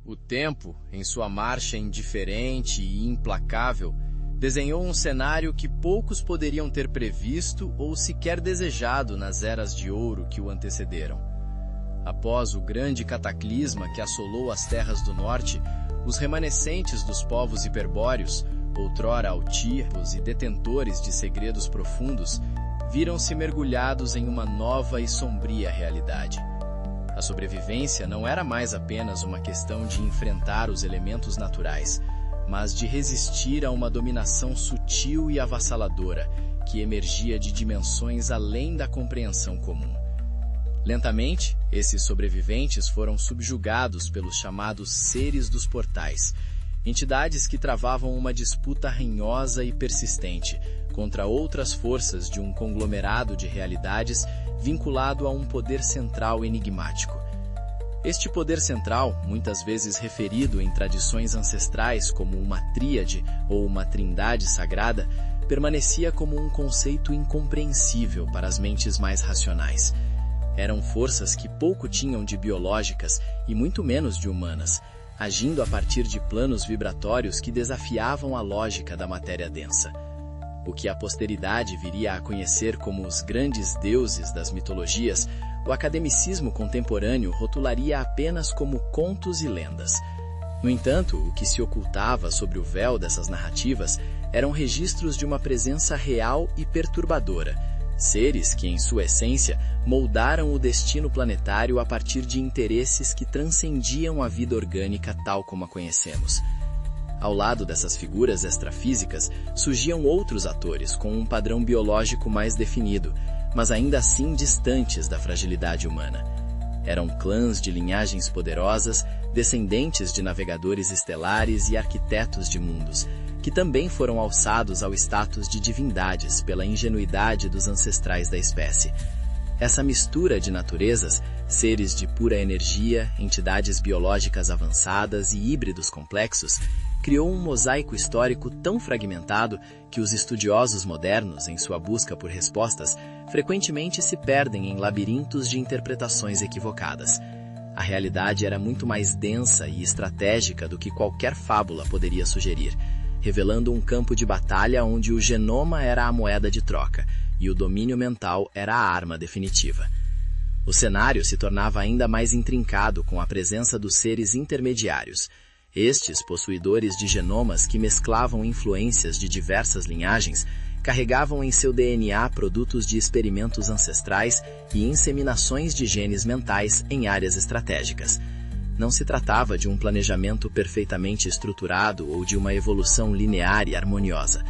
O tempo, em sua marcha indiferente e implacável, desenhou um cenário que poucos poderiam ter previsto ou sequer desejado nas eras de ouro que o antecederam. Após o grande cataclisma que assolou as terras do norte, os remanescentes dos povos hiperbóreos, outrora altivos e detentores de segredos profundos, viram-se mergulhados em uma nova e sombria realidade. A sobrevivência não era mais apenas uma questão de enfrentar os elementos naturais, mas de resistir a uma dominação sutil e avassaladora que emergia de dimensões além da compreensão comum. Lentamente, esses sobreviventes foram subjugados pelos chamados Seres dos Portais, entidades que travavam uma disputa ranhosa e persistente contra outras forças de um conglomerado de realidades vinculado a um poder central enigmático. Este poder central, muitas vezes referido em tradições ancestrais como uma tríade ou uma trindade sagrada, permanecia como um conceito incompreensível para as mentes mais racionais. Eram forças que pouco tinham de biológicas e muito menos de humanas, agindo a partir de planos vibratórios que desafiavam a lógica da matéria densa. O que a posteridade viria a conhecer como os grandes deuses das mitologias, o academicismo contemporâneo rotularia apenas como contos e lendas. No entanto, o que se ocultava sobre o véu dessas narrativas eram registros de uma presença real e perturbadora, seres que, em sua essência, moldaram o destino planetário a partir de interesses que transcendiam a vida orgânica tal como a conhecemos. Ao lado dessas figuras extrafísicas, surgiam outros atores com um padrão biológico mais definido, mas ainda assim distantes da fragilidade humana. Eram clãs de linhagens poderosas, descendentes de navegadores estelares e arquitetos de mundos, que também foram alçados ao status de divindades pela ingenuidade dos ancestrais da espécie. Essa mistura de naturezas, seres de pura energia, entidades biológicas avançadas e híbridos complexos, criou um mosaico histórico tão fragmentado que os estudiosos modernos, em sua busca por respostas, frequentemente se perdem em labirintos de interpretações equivocadas. A realidade era muito mais densa e estratégica do que qualquer fábula poderia sugerir, revelando um campo de batalha onde o genoma era a moeda de troca e o domínio mental era a arma definitiva. O cenário se tornava ainda mais intrincado com a presença dos seres intermediários. Estes, possuidores de genomas que mesclavam influências de diversas linhagens, carregavam em seu DNA produtos de experimentos ancestrais e inseminações de genes mentais em áreas estratégicas. Não se tratava de um planejamento perfeitamente estruturado ou de uma evolução linear e harmoniosa.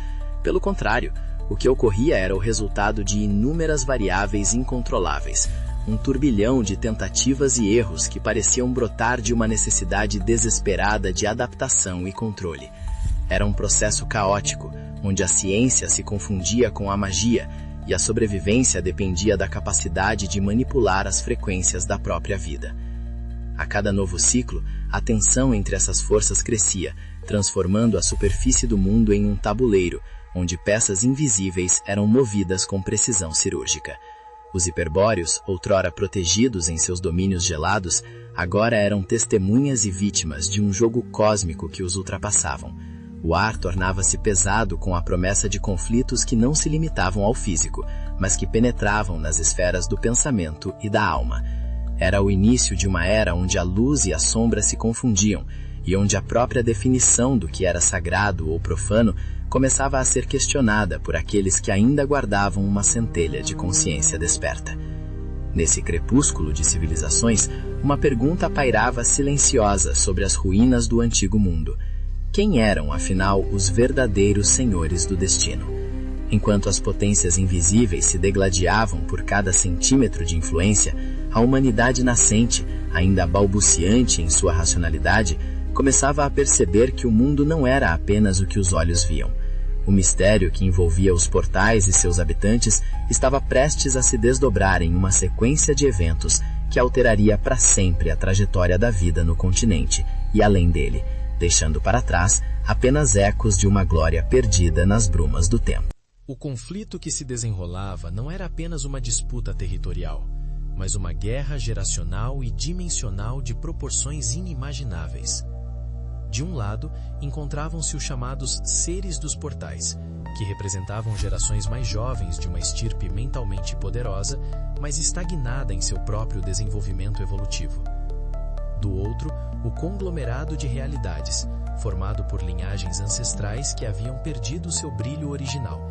Pelo contrário, o que ocorria era o resultado de inúmeras variáveis incontroláveis, um turbilhão de tentativas e erros que pareciam brotar de uma necessidade desesperada de adaptação e controle. Era um processo caótico, onde a ciência se confundia com a magia e a sobrevivência dependia da capacidade de manipular as frequências da própria vida. A cada novo ciclo, a tensão entre essas forças crescia, transformando a superfície do mundo em um tabuleiro, onde peças invisíveis eram movidas com precisão cirúrgica. Os hiperbóreos, outrora protegidos em seus domínios gelados, agora eram testemunhas e vítimas de um jogo cósmico que os ultrapassavam. O ar tornava-se pesado com a promessa de conflitos que não se limitavam ao físico, mas que penetravam nas esferas do pensamento e da alma. Era o início de uma era onde a luz e a sombra se confundiam, e onde a própria definição do que era sagrado ou profano começava a ser questionada por aqueles que ainda guardavam uma centelha de consciência desperta. Nesse crepúsculo de civilizações, uma pergunta pairava silenciosa sobre as ruínas do antigo mundo. Quem eram, afinal, os verdadeiros senhores do destino? Enquanto as potências invisíveis se degladiavam por cada centímetro de influência, a humanidade nascente, ainda balbuciante em sua racionalidade, começava a perceber que o mundo não era apenas o que os olhos viam. O mistério que envolvia os portais e seus habitantes estava prestes a se desdobrar em uma sequência de eventos que alteraria para sempre a trajetória da vida no continente e além dele, deixando para trás apenas ecos de uma glória perdida nas brumas do tempo. O conflito que se desenrolava não era apenas uma disputa territorial, mas uma guerra geracional e dimensional de proporções inimagináveis. De um lado, encontravam-se os chamados seres dos portais, que representavam gerações mais jovens de uma estirpe mentalmente poderosa, mas estagnada em seu próprio desenvolvimento evolutivo. Do outro, o conglomerado de realidades, formado por linhagens ancestrais que haviam perdido seu brilho original,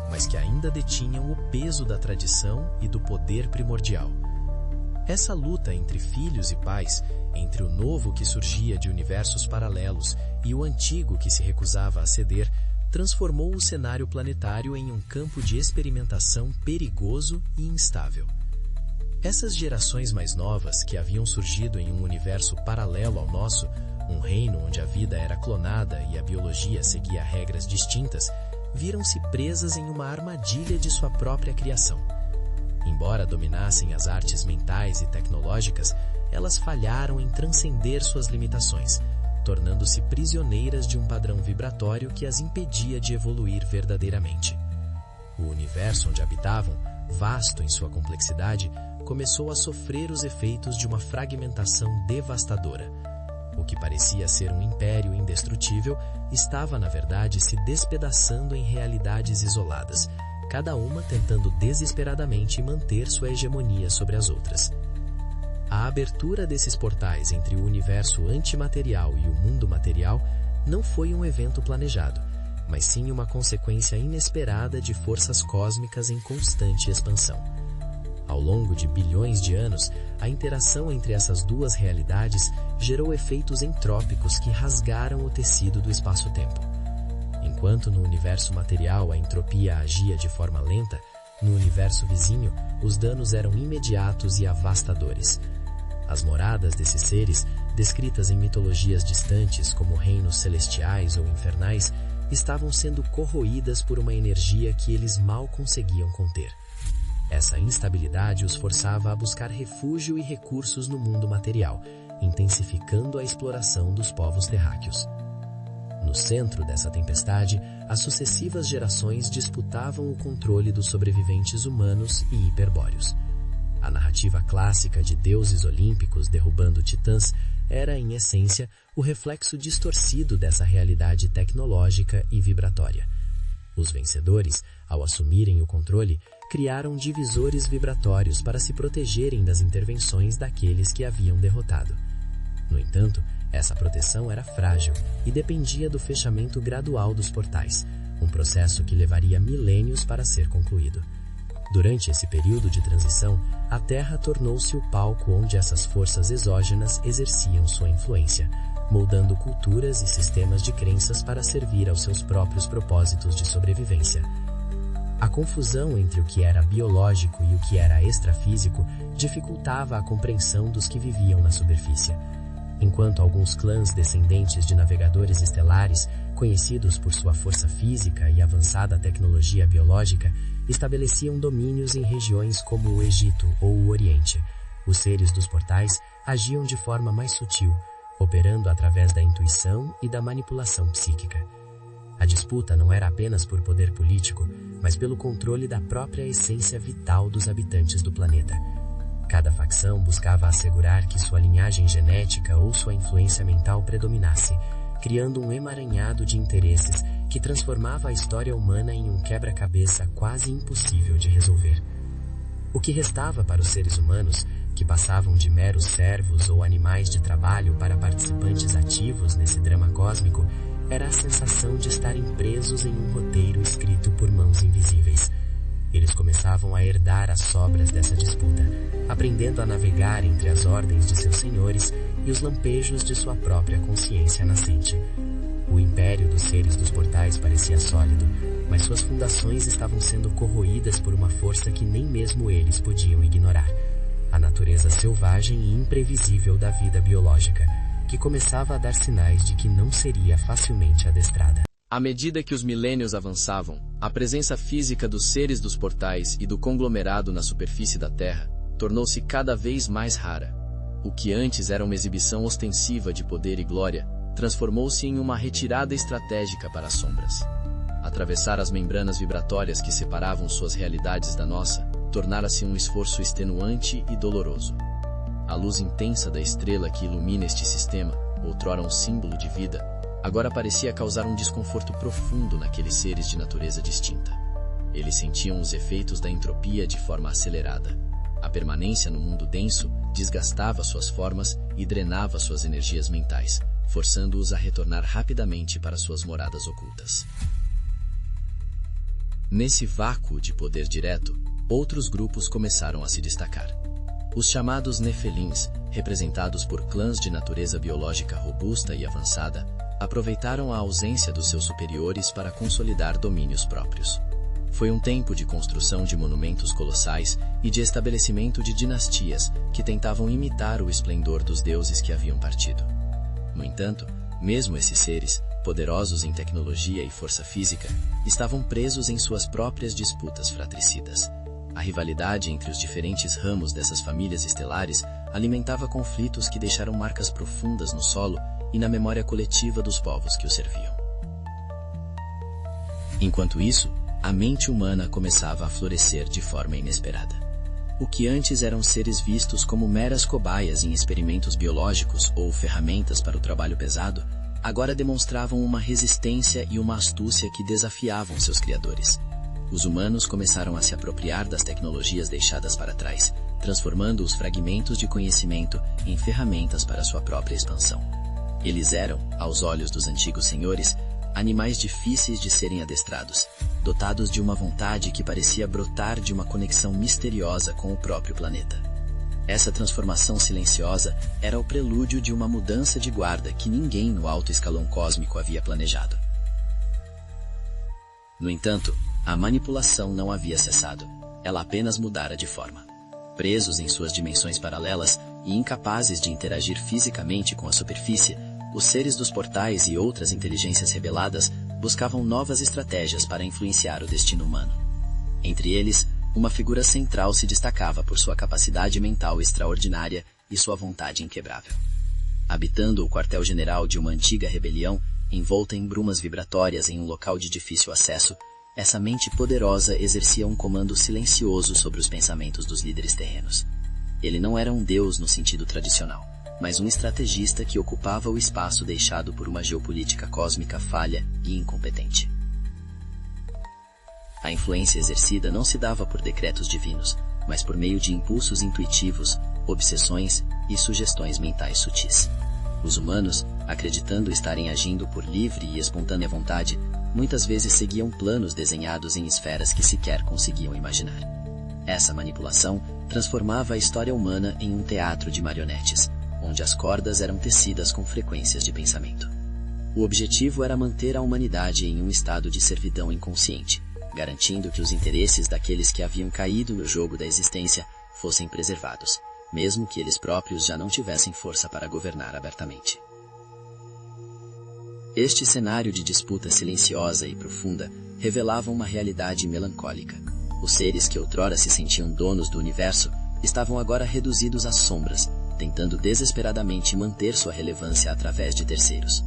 mas que ainda detinham o peso da tradição e do poder primordial. Essa luta entre filhos e pais, entre o novo que surgia de universos paralelos e o antigo que se recusava a ceder, transformou o cenário planetário em um campo de experimentação perigoso e instável. Essas gerações mais novas, que haviam surgido em um universo paralelo ao nosso, um reino onde a vida era clonada e a biologia seguia regras distintas, viram-se presas em uma armadilha de sua própria criação. Embora dominassem as artes mentais e tecnológicas, elas falharam em transcender suas limitações, tornando-se prisioneiras de um padrão vibratório que as impedia de evoluir verdadeiramente. O universo onde habitavam, vasto em sua complexidade, começou a sofrer os efeitos de uma fragmentação devastadora. O que parecia ser um império indestrutível estava, na verdade, se despedaçando em realidades isoladas, cada uma tentando desesperadamente manter sua hegemonia sobre as outras. A abertura desses portais entre o universo antimaterial e o mundo material não foi um evento planejado, mas sim uma consequência inesperada de forças cósmicas em constante expansão. Ao longo de bilhões de anos, a interação entre essas duas realidades gerou efeitos entrópicos que rasgaram o tecido do espaço-tempo. Enquanto no universo material a entropia agia de forma lenta, no universo vizinho os danos eram imediatos e avastadores. As moradas desses seres, descritas em mitologias distantes como reinos celestiais ou infernais, estavam sendo corroídas por uma energia que eles mal conseguiam conter. Essa instabilidade os forçava a buscar refúgio e recursos no mundo material, intensificando a exploração dos povos terráqueos. No centro dessa tempestade, as sucessivas gerações disputavam o controle dos sobreviventes humanos e hiperbóreos. A narrativa clássica de deuses olímpicos derrubando titãs era, em essência, o reflexo distorcido dessa realidade tecnológica e vibratória. Os vencedores, ao assumirem o controle, criaram divisores vibratórios para se protegerem das intervenções daqueles que haviam derrotado. No entanto, essa proteção era frágil e dependia do fechamento gradual dos portais, um processo que levaria milênios para ser concluído. Durante esse período de transição, a Terra tornou-se o palco onde essas forças exógenas exerciam sua influência, moldando culturas e sistemas de crenças para servir aos seus próprios propósitos de sobrevivência. A confusão entre o que era biológico e o que era extrafísico dificultava a compreensão dos que viviam na superfície. Enquanto alguns clãs descendentes de navegadores estelares, conhecidos por sua força física e avançada tecnologia biológica, estabeleciam domínios em regiões como o Egito ou o Oriente, os seres dos portais agiam de forma mais sutil, operando através da intuição e da manipulação psíquica. A disputa não era apenas por poder político, mas pelo controle da própria essência vital dos habitantes do planeta. Cada facção buscava assegurar que sua linhagem genética ou sua influência mental predominasse, criando um emaranhado de interesses que transformava a história humana em um quebra-cabeça quase impossível de resolver. O que restava para os seres humanos, que passavam de meros servos ou animais de trabalho para participantes ativos nesse drama cósmico, era a sensação de estarem presos em um roteiro escrito por mãos invisíveis. Eles começavam a herdar as sobras dessa disputa, aprendendo a navegar entre as ordens de seus senhores e os lampejos de sua própria consciência nascente. O império dos seres dos portais parecia sólido, mas suas fundações estavam sendo corroídas por uma força que nem mesmo eles podiam ignorar: a natureza selvagem e imprevisível da vida biológica, que começava a dar sinais de que não seria facilmente adestrada. À medida que os milênios avançavam, a presença física dos seres dos portais e do conglomerado na superfície da Terra tornou-se cada vez mais rara. O que antes era uma exibição ostensiva de poder e glória, transformou-se em uma retirada estratégica para as sombras. Atravessar as membranas vibratórias que separavam suas realidades da nossa tornara-se um esforço extenuante e doloroso. A luz intensa da estrela que ilumina este sistema, outrora um símbolo de vida, agora parecia causar um desconforto profundo naqueles seres de natureza distinta. Eles sentiam os efeitos da entropia de forma acelerada. A permanência no mundo denso desgastava suas formas e drenava suas energias mentais, forçando-os a retornar rapidamente para suas moradas ocultas. Nesse vácuo de poder direto, outros grupos começaram a se destacar. Os chamados Nefelins, representados por clãs de natureza biológica robusta e avançada, aproveitaram a ausência dos seus superiores para consolidar domínios próprios. Foi um tempo de construção de monumentos colossais e de estabelecimento de dinastias que tentavam imitar o esplendor dos deuses que haviam partido. No entanto, mesmo esses seres, poderosos em tecnologia e força física, estavam presos em suas próprias disputas fratricidas. A rivalidade entre os diferentes ramos dessas famílias estelares alimentava conflitos que deixaram marcas profundas no solo e na memória coletiva dos povos que o serviam. Enquanto isso, a mente humana começava a florescer de forma inesperada. O que antes eram seres vistos como meras cobaias em experimentos biológicos ou ferramentas para o trabalho pesado, agora demonstravam uma resistência e uma astúcia que desafiavam seus criadores. Os humanos começaram a se apropriar das tecnologias deixadas para trás, transformando os fragmentos de conhecimento em ferramentas para sua própria expansão. Eles eram, aos olhos dos antigos senhores, animais difíceis de serem adestrados, dotados de uma vontade que parecia brotar de uma conexão misteriosa com o próprio planeta. Essa transformação silenciosa era o prelúdio de uma mudança de guarda que ninguém no alto escalão cósmico havia planejado. No entanto, a manipulação não havia cessado, ela apenas mudara de forma. Presos em suas dimensões paralelas e incapazes de interagir fisicamente com a superfície, os seres dos portais e outras inteligências rebeladas buscavam novas estratégias para influenciar o destino humano. Entre eles, uma figura central se destacava por sua capacidade mental extraordinária e sua vontade inquebrável. Habitando o quartel-general de uma antiga rebelião, envolta em brumas vibratórias em um local de difícil acesso, essa mente poderosa exercia um comando silencioso sobre os pensamentos dos líderes terrenos. Ele não era um deus no sentido tradicional, mas um estrategista que ocupava o espaço deixado por uma geopolítica cósmica falha e incompetente. A influência exercida não se dava por decretos divinos, mas por meio de impulsos intuitivos, obsessões e sugestões mentais sutis. Os humanos, acreditando estarem agindo por livre e espontânea vontade, muitas vezes seguiam planos desenhados em esferas que sequer conseguiam imaginar. Essa manipulação transformava a história humana em um teatro de marionetes, onde as cordas eram tecidas com frequências de pensamento. O objetivo era manter a humanidade em um estado de servidão inconsciente, garantindo que os interesses daqueles que haviam caído no jogo da existência fossem preservados, mesmo que eles próprios já não tivessem força para governar abertamente. Este cenário de disputa silenciosa e profunda revelava uma realidade melancólica. Os seres que outrora se sentiam donos do universo estavam agora reduzidos às sombras, tentando desesperadamente manter sua relevância através de terceiros.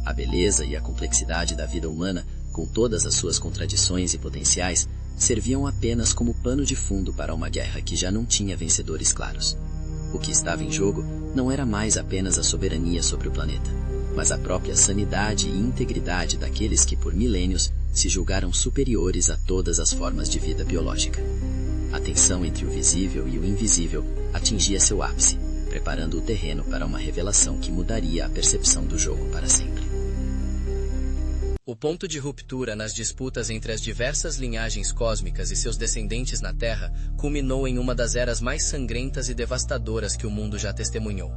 A beleza e a complexidade da vida humana, com todas as suas contradições e potenciais, serviam apenas como pano de fundo para uma guerra que já não tinha vencedores claros. O que estava em jogo não era mais apenas a soberania sobre o planeta, mas a própria sanidade e integridade daqueles que por milênios se julgaram superiores a todas as formas de vida biológica. A tensão entre o visível e o invisível atingia seu ápice, preparando o terreno para uma revelação que mudaria a percepção do jogo para sempre. O ponto de ruptura nas disputas entre as diversas linhagens cósmicas e seus descendentes na Terra culminou em uma das eras mais sangrentas e devastadoras que o mundo já testemunhou.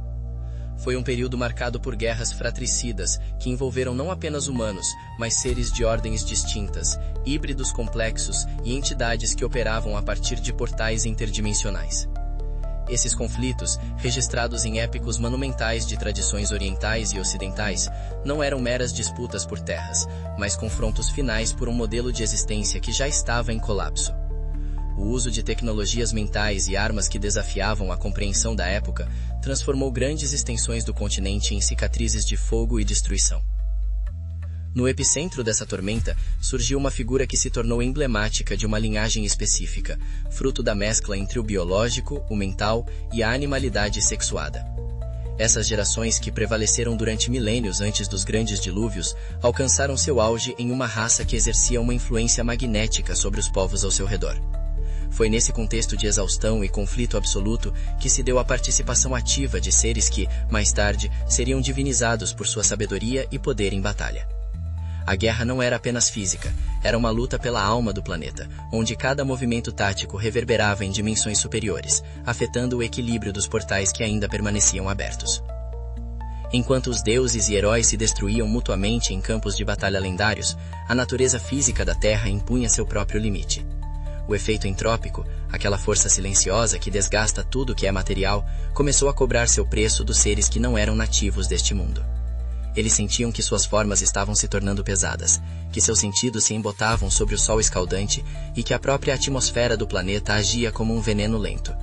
Foi um período marcado por guerras fratricidas que envolveram não apenas humanos, mas seres de ordens distintas, híbridos complexos e entidades que operavam a partir de portais interdimensionais. Esses conflitos, registrados em épicos monumentais de tradições orientais e ocidentais, não eram meras disputas por terras, mas confrontos finais por um modelo de existência que já estava em colapso. O uso de tecnologias mentais e armas que desafiavam a compreensão da época transformou grandes extensões do continente em cicatrizes de fogo e destruição. No epicentro dessa tormenta, surgiu uma figura que se tornou emblemática de uma linhagem específica, fruto da mescla entre o biológico, o mental e a animalidade sexuada. Essas gerações que prevaleceram durante milênios antes dos grandes dilúvios, alcançaram seu auge em uma raça que exercia uma influência magnética sobre os povos ao seu redor. Foi nesse contexto de exaustão e conflito absoluto que se deu a participação ativa de seres que, mais tarde, seriam divinizados por sua sabedoria e poder em batalha. A guerra não era apenas física, era uma luta pela alma do planeta, onde cada movimento tático reverberava em dimensões superiores, afetando o equilíbrio dos portais que ainda permaneciam abertos. Enquanto os deuses e heróis se destruíam mutuamente em campos de batalha lendários, a natureza física da Terra impunha seu próprio limite. O efeito entrópico, aquela força silenciosa que desgasta tudo que é material, começou a cobrar seu preço dos seres que não eram nativos deste mundo. Eles sentiam que suas formas estavam se tornando pesadas, que seus sentidos se embotavam sobre o sol escaldante e que a própria atmosfera do planeta agia como um veneno lento.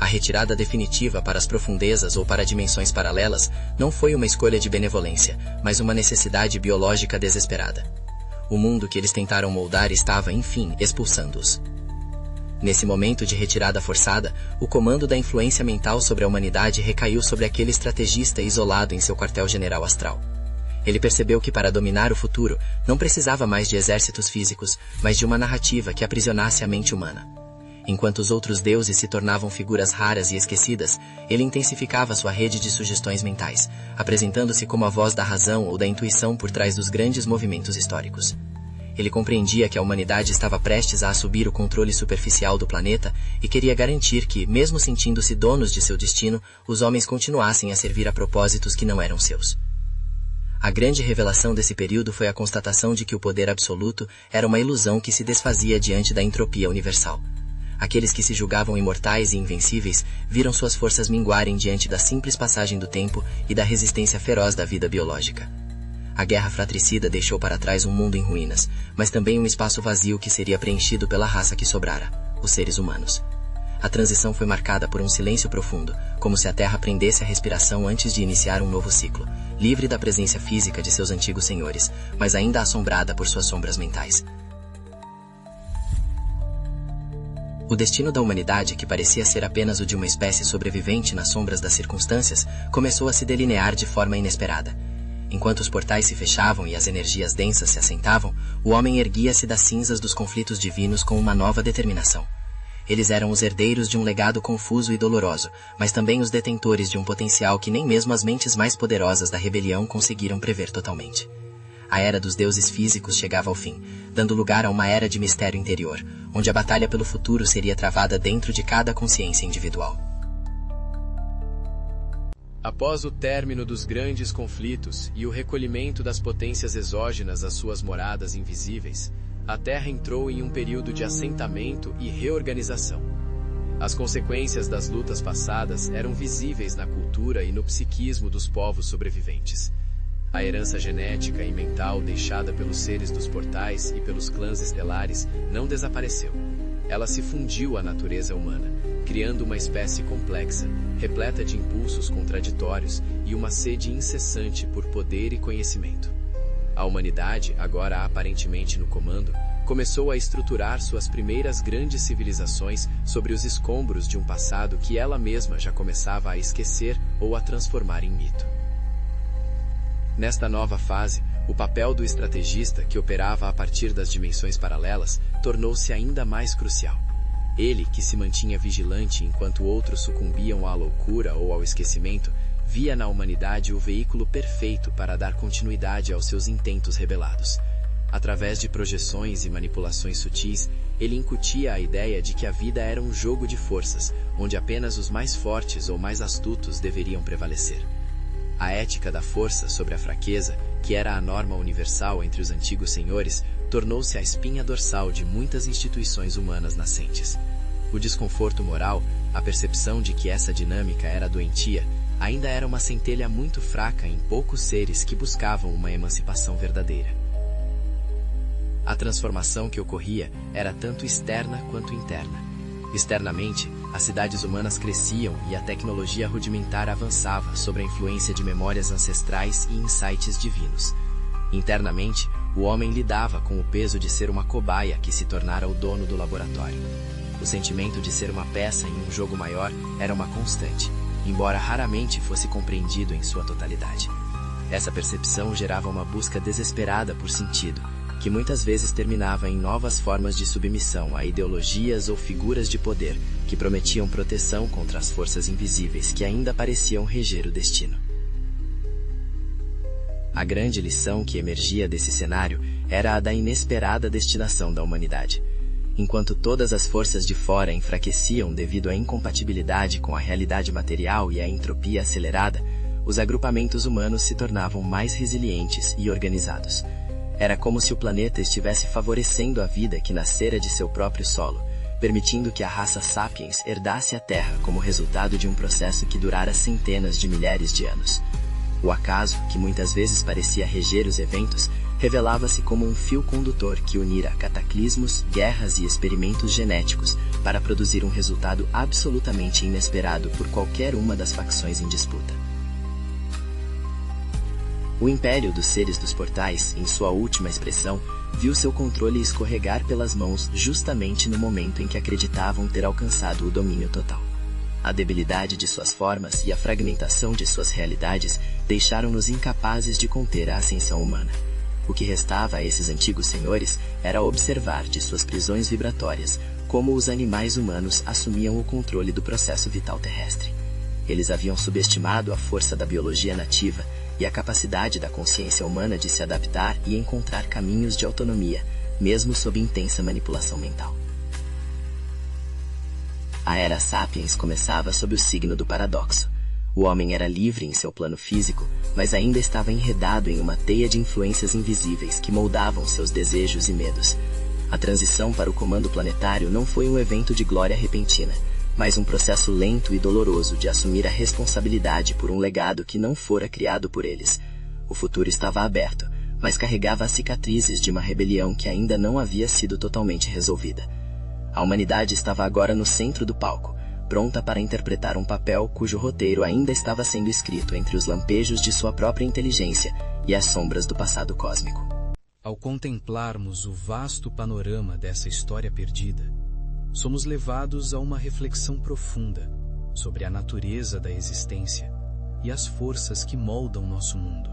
A retirada definitiva para as profundezas ou para dimensões paralelas não foi uma escolha de benevolência, mas uma necessidade biológica desesperada. O mundo que eles tentaram moldar estava, enfim, expulsando-os. Nesse momento de retirada forçada, o comando da influência mental sobre a humanidade recaiu sobre aquele estrategista isolado em seu quartel-general astral. Ele percebeu que para dominar o futuro, não precisava mais de exércitos físicos, mas de uma narrativa que aprisionasse a mente humana. Enquanto os outros deuses se tornavam figuras raras e esquecidas, ele intensificava sua rede de sugestões mentais, apresentando-se como a voz da razão ou da intuição por trás dos grandes movimentos históricos. Ele compreendia que a humanidade estava prestes a assumir o controle superficial do planeta e queria garantir que, mesmo sentindo-se donos de seu destino, os homens continuassem a servir a propósitos que não eram seus. A grande revelação desse período foi a constatação de que o poder absoluto era uma ilusão que se desfazia diante da entropia universal. Aqueles que se julgavam imortais e invencíveis viram suas forças minguarem diante da simples passagem do tempo e da resistência feroz da vida biológica. A guerra fratricida deixou para trás um mundo em ruínas, mas também um espaço vazio que seria preenchido pela raça que sobrara, os seres humanos. A transição foi marcada por um silêncio profundo, como se a Terra prendesse a respiração antes de iniciar um novo ciclo, livre da presença física de seus antigos senhores, mas ainda assombrada por suas sombras mentais. O destino da humanidade, que parecia ser apenas o de uma espécie sobrevivente nas sombras das circunstâncias, começou a se delinear de forma inesperada. Enquanto os portais se fechavam e as energias densas se assentavam, o homem erguia-se das cinzas dos conflitos divinos com uma nova determinação. Eles eram os herdeiros de um legado confuso e doloroso, mas também os detentores de um potencial que nem mesmo as mentes mais poderosas da rebelião conseguiram prever totalmente. A era dos deuses físicos chegava ao fim, dando lugar a uma era de mistério interior, onde a batalha pelo futuro seria travada dentro de cada consciência individual. Após o término dos grandes conflitos e o recolhimento das potências exógenas às suas moradas invisíveis, a Terra entrou em um período de assentamento e reorganização. As consequências das lutas passadas eram visíveis na cultura e no psiquismo dos povos sobreviventes. A herança genética e mental deixada pelos seres dos portais e pelos clãs estelares não desapareceu. Ela se fundiu à natureza humana, criando uma espécie complexa, repleta de impulsos contraditórios e uma sede incessante por poder e conhecimento. A humanidade, agora aparentemente no comando, começou a estruturar suas primeiras grandes civilizações sobre os escombros de um passado que ela mesma já começava a esquecer ou a transformar em mito. Nesta nova fase, o papel do estrategista, que operava a partir das dimensões paralelas, tornou-se ainda mais crucial. Ele, que se mantinha vigilante enquanto outros sucumbiam à loucura ou ao esquecimento, via na humanidade o veículo perfeito para dar continuidade aos seus intentos rebelados. Através de projeções e manipulações sutis, ele incutia a ideia de que a vida era um jogo de forças, onde apenas os mais fortes ou mais astutos deveriam prevalecer. A ética da força sobre a fraqueza, que era a norma universal entre os antigos senhores, tornou-se a espinha dorsal de muitas instituições humanas nascentes. O desconforto moral, a percepção de que essa dinâmica era doentia, ainda era uma centelha muito fraca em poucos seres que buscavam uma emancipação verdadeira. A transformação que ocorria era tanto externa quanto interna. Externamente, as cidades humanas cresciam e a tecnologia rudimentar avançava sob a influência de memórias ancestrais e insights divinos. Internamente, o homem lidava com o peso de ser uma cobaia que se tornara o dono do laboratório. O sentimento de ser uma peça em um jogo maior era uma constante, embora raramente fosse compreendido em sua totalidade. Essa percepção gerava uma busca desesperada por sentido, que muitas vezes terminava em novas formas de submissão a ideologias ou figuras de poder que prometiam proteção contra as forças invisíveis que ainda pareciam reger o destino. A grande lição que emergia desse cenário era a da inesperada destinação da humanidade. Enquanto todas as forças de fora enfraqueciam devido à incompatibilidade com a realidade material e à entropia acelerada, os agrupamentos humanos se tornavam mais resilientes e organizados. Era como se o planeta estivesse favorecendo a vida que nascera de seu próprio solo, permitindo que a raça Sapiens herdasse a Terra como resultado de um processo que durara centenas de milhares de anos. O acaso, que muitas vezes parecia reger os eventos, revelava-se como um fio condutor que unira cataclismos, guerras e experimentos genéticos para produzir um resultado absolutamente inesperado por qualquer uma das facções em disputa. O Império dos Seres dos Portais, em sua última expressão, viu seu controle escorregar pelas mãos justamente no momento em que acreditavam ter alcançado o domínio total. A debilidade de suas formas e a fragmentação de suas realidades deixaram-nos incapazes de conter a ascensão humana. O que restava a esses antigos senhores era observar de suas prisões vibratórias como os animais humanos assumiam o controle do processo vital terrestre. Eles haviam subestimado a força da biologia nativa e a capacidade da consciência humana de se adaptar e encontrar caminhos de autonomia, mesmo sob intensa manipulação mental. A Era Sapiens começava sob o signo do paradoxo. O homem era livre em seu plano físico, mas ainda estava enredado em uma teia de influências invisíveis que moldavam seus desejos e medos. A transição para o comando planetário não foi um evento de glória repentina, mas um processo lento e doloroso de assumir a responsabilidade por um legado que não fora criado por eles. O futuro estava aberto, mas carregava as cicatrizes de uma rebelião que ainda não havia sido totalmente resolvida. A humanidade estava agora no centro do palco, pronta para interpretar um papel cujo roteiro ainda estava sendo escrito entre os lampejos de sua própria inteligência e as sombras do passado cósmico. Ao contemplarmos o vasto panorama dessa história perdida, somos levados a uma reflexão profunda sobre a natureza da existência e as forças que moldam nosso mundo.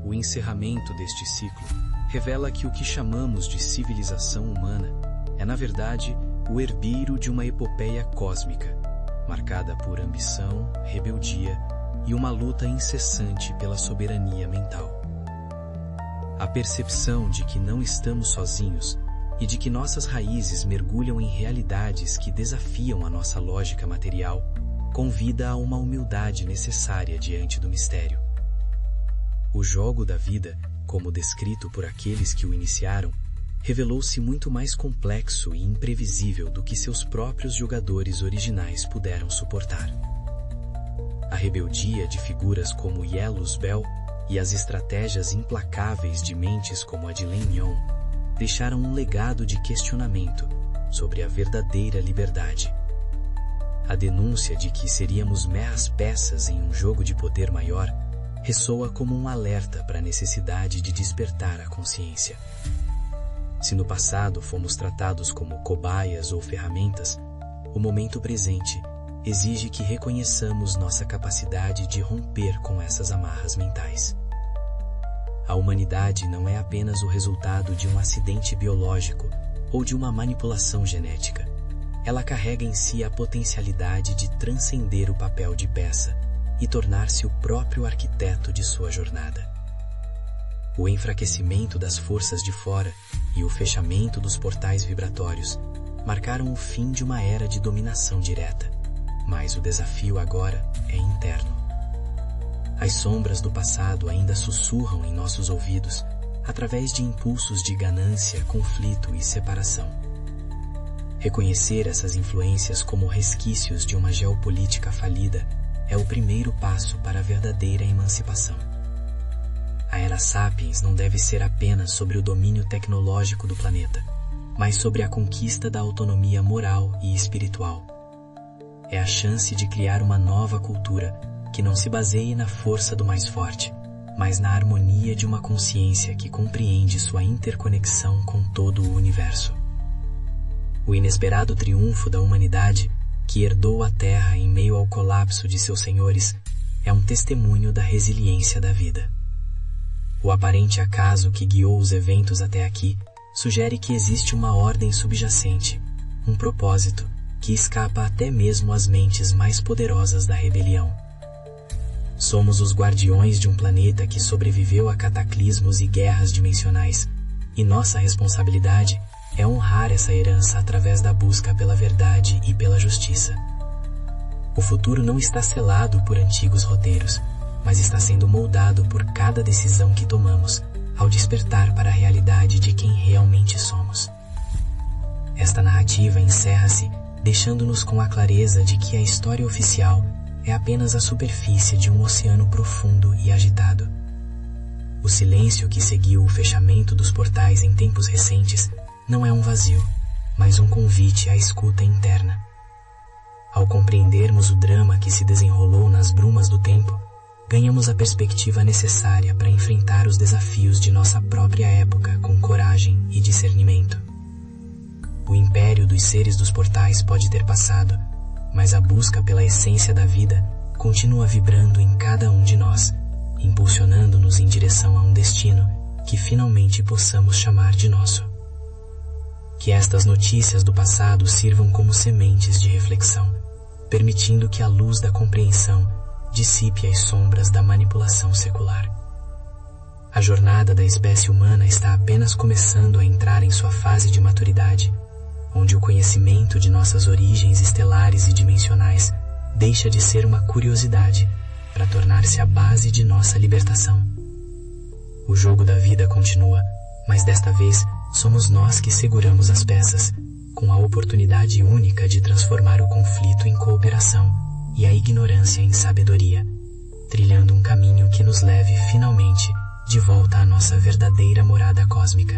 O encerramento deste ciclo revela que o que chamamos de civilização humana é, na verdade, o herdeiro de uma epopeia cósmica, marcada por ambição, rebeldia e uma luta incessante pela soberania mental. A percepção de que não estamos sozinhos e de que nossas raízes mergulham em realidades que desafiam a nossa lógica material convida a uma humildade necessária diante do mistério. O jogo da vida, como descrito por aqueles que o iniciaram, revelou-se muito mais complexo e imprevisível do que seus próprios jogadores originais puderam suportar. A rebeldia de figuras como Yelus Bell e as estratégias implacáveis de mentes como a de Len Yon deixaram um legado de questionamento sobre a verdadeira liberdade. A denúncia de que seríamos meras peças em um jogo de poder maior ressoa como um alerta para a necessidade de despertar a consciência. Se no passado fomos tratados como cobaias ou ferramentas, o momento presente exige que reconheçamos nossa capacidade de romper com essas amarras mentais. A humanidade não é apenas o resultado de um acidente biológico ou de uma manipulação genética. Ela carrega em si a potencialidade de transcender o papel de peça e tornar-se o próprio arquiteto de sua jornada. O enfraquecimento das forças de fora e o fechamento dos portais vibratórios marcaram o fim de uma era de dominação direta, mas o desafio agora é interno. As sombras do passado ainda sussurram em nossos ouvidos através de impulsos de ganância, conflito e separação. Reconhecer essas influências como resquícios de uma geopolítica falida é o primeiro passo para a verdadeira emancipação. A Era Sapiens não deve ser apenas sobre o domínio tecnológico do planeta, mas sobre a conquista da autonomia moral e espiritual. É a chance de criar uma nova cultura que não se baseie na força do mais forte, mas na harmonia de uma consciência que compreende sua interconexão com todo o universo. O inesperado triunfo da humanidade, que herdou a Terra em meio ao colapso de seus senhores, é um testemunho da resiliência da vida. O aparente acaso que guiou os eventos até aqui sugere que existe uma ordem subjacente, um propósito que escapa até mesmo às mentes mais poderosas da rebelião. Somos os guardiões de um planeta que sobreviveu a cataclismos e guerras dimensionais, e nossa responsabilidade é honrar essa herança através da busca pela verdade e pela justiça. O futuro não está selado por antigos roteiros, mas está sendo moldado por cada decisão que tomamos ao despertar para a realidade de quem realmente somos. Esta narrativa encerra-se deixando-nos com a clareza de que a história oficial é apenas a superfície de um oceano profundo e agitado. O silêncio que seguiu o fechamento dos portais em tempos recentes não é um vazio, mas um convite à escuta interna. Ao compreendermos o drama que se desenrolou nas brumas do tempo, ganhamos a perspectiva necessária para enfrentar os desafios de nossa própria época com coragem e discernimento. O império dos seres dos portais pode ter passado, mas a busca pela essência da vida continua vibrando em cada um de nós, impulsionando-nos em direção a um destino que finalmente possamos chamar de nosso. Que estas notícias do passado sirvam como sementes de reflexão, permitindo que a luz da compreensão dissipe as sombras da manipulação secular. A jornada da espécie humana está apenas começando a entrar em sua fase de maturidade, onde o conhecimento de nossas origens estelares e dimensionais deixa de ser uma curiosidade para tornar-se a base de nossa libertação. O jogo da vida continua, mas desta vez somos nós que seguramos as peças, com a oportunidade única de transformar o conflito em cooperação e a ignorância em sabedoria, trilhando um caminho que nos leve finalmente de volta à nossa verdadeira morada cósmica.